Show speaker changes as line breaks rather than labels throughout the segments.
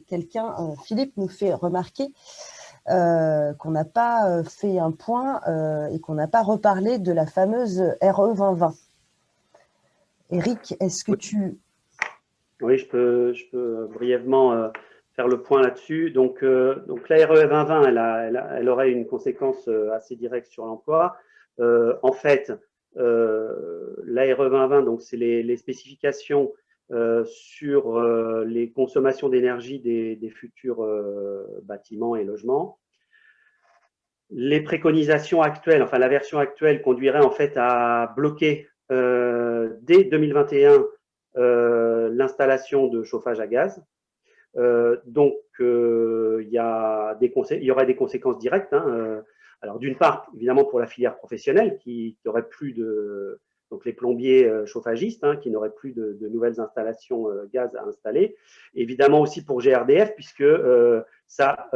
quelqu'un, Philippe nous fait remarquer qu'on n'a pas fait un point et qu'on n'a pas reparlé de la fameuse RE 2020. Eric, est-ce que tu...
Oui, je peux brièvement faire le point là-dessus. Donc la RE 2020, elle aurait une conséquence assez directe sur l'emploi. En fait, la RE 2020, donc c'est les spécifications sur les consommations d'énergie des futurs bâtiments et logements. Les préconisations actuelles, enfin la version actuelle, conduirait en fait à bloquer dès 2021 l'installation de chauffage à gaz. Donc, il y aurait des conséquences directes. Alors, d'une part, évidemment, pour la filière professionnelle, qui n'aurait plus de... Donc, les plombiers chauffagistes, qui n'auraient plus de nouvelles installations gaz à installer. Évidemment aussi pour GRDF, puisque ça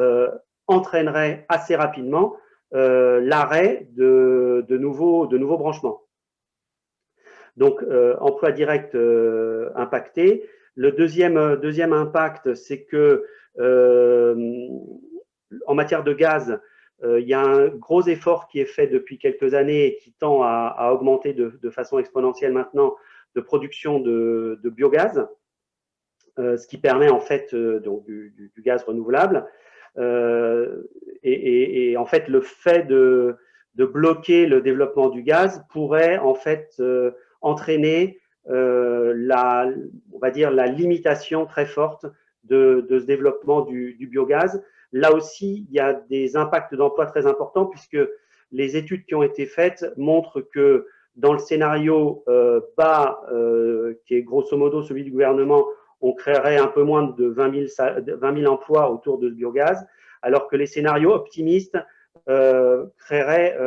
entraînerait assez rapidement l'arrêt de nouveaux branchements. Donc, emploi direct impacté. Le deuxième impact, c'est que en matière de gaz, il y a un gros effort qui est fait depuis quelques années et qui tend à augmenter de façon exponentielle maintenant de production de biogaz, ce qui permet en fait donc du gaz renouvelable. Et en fait, le fait de bloquer le développement du gaz pourrait en fait entraîner on va dire la limitation très forte de ce développement du biogaz. Là aussi, il y a des impacts d'emploi très importants puisque les études qui ont été faites montrent que dans le scénario bas, qui est grosso modo celui du gouvernement, on créerait un peu moins de 20 000 emplois autour de ce biogaz, alors que les scénarios optimistes prévoiraient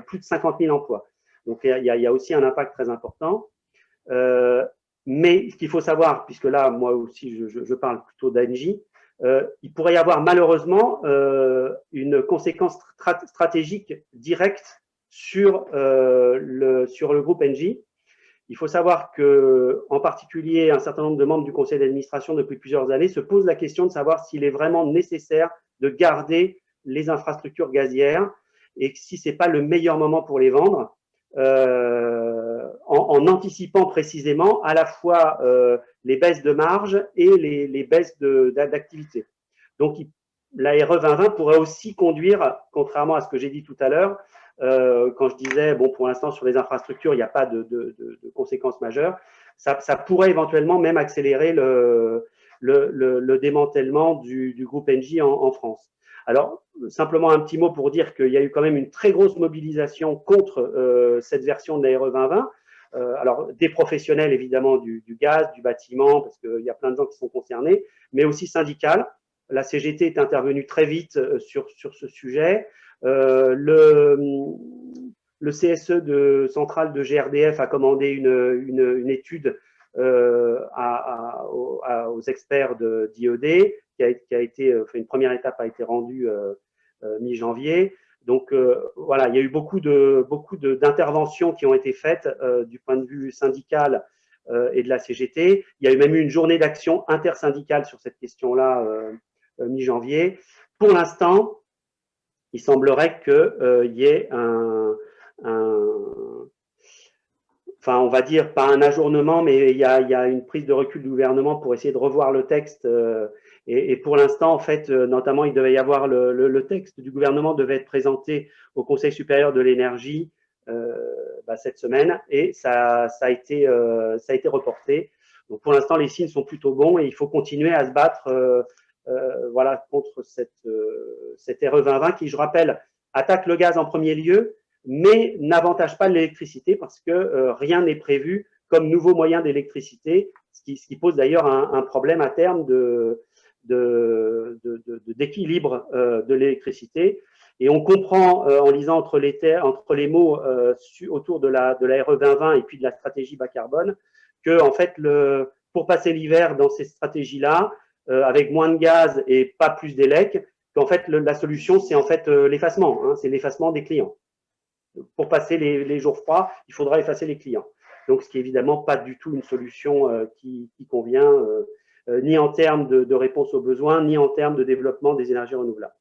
plus de 50 000 emplois. Donc, il y a aussi un impact très important. Mais ce qu'il faut savoir, puisque là, moi aussi, je parle plutôt d'Engie, il pourrait y avoir malheureusement une conséquence stratégique directe sur le groupe Engie. Il faut savoir que, en particulier, un certain nombre de membres du conseil d'administration depuis plusieurs années se posent la question de savoir s'il est vraiment nécessaire de garder les infrastructures gazières et si ce n'est pas le meilleur moment pour les vendre, en anticipant précisément à la fois les baisses de marge et les baisses d'activité. Donc, la RE 2020 pourrait aussi conduire, contrairement à ce que j'ai dit tout à l'heure, quand je disais, bon, pour l'instant, sur les infrastructures, il n'y a pas de conséquences majeures, ça pourrait éventuellement même accélérer le démantèlement du groupe Engie en France. Alors, simplement un petit mot pour dire qu'il y a eu quand même une très grosse mobilisation contre cette version de la RE 2020. Alors, des professionnels, évidemment, du gaz, du bâtiment, parce qu'il y a plein de gens qui sont concernés, mais aussi syndicales. La CGT est intervenue très vite sur ce sujet. Le CSE de centrale de GRDF a commandé une étude aux experts d'IED, qui a été, une première étape a été rendue mi-janvier. Donc voilà, il y a eu beaucoup d'interventions qui ont été faites du point de vue syndical et de la CGT. Il y a eu même eu une journée d'action intersyndicale sur cette question-là mi-janvier. Pour l'instant, il semblerait qu'il y ait enfin, on va dire, pas un ajournement, mais il y a une prise de recul du gouvernement pour essayer de revoir le texte. Et pour l'instant, en fait, notamment, il devait y avoir le texte du gouvernement devait être présenté au Conseil supérieur de l'énergie cette semaine, et ça a été reporté. Donc, pour l'instant, les signes sont plutôt bons et il faut continuer à se battre voilà, contre cette RE 2020 qui, je rappelle, attaque le gaz en premier lieu, mais n'avantage pas l'électricité parce que rien n'est prévu comme nouveau moyen d'électricité, ce qui pose d'ailleurs un problème à terme d'équilibre de l'électricité. Et on comprend en lisant entre les mots autour de la RE 2020 et puis de la stratégie bas carbone que, en fait, pour passer l'hiver dans ces stratégies-là, avec moins de gaz et pas plus d'élec, qu'en fait, la solution, c'est en fait l'effacement, c'est l'effacement des clients. Pour passer les jours froids, il faudra effacer les clients. Donc, ce qui est évidemment pas du tout une solution qui convient ni en termes de réponse aux besoins, ni en termes de développement des énergies renouvelables.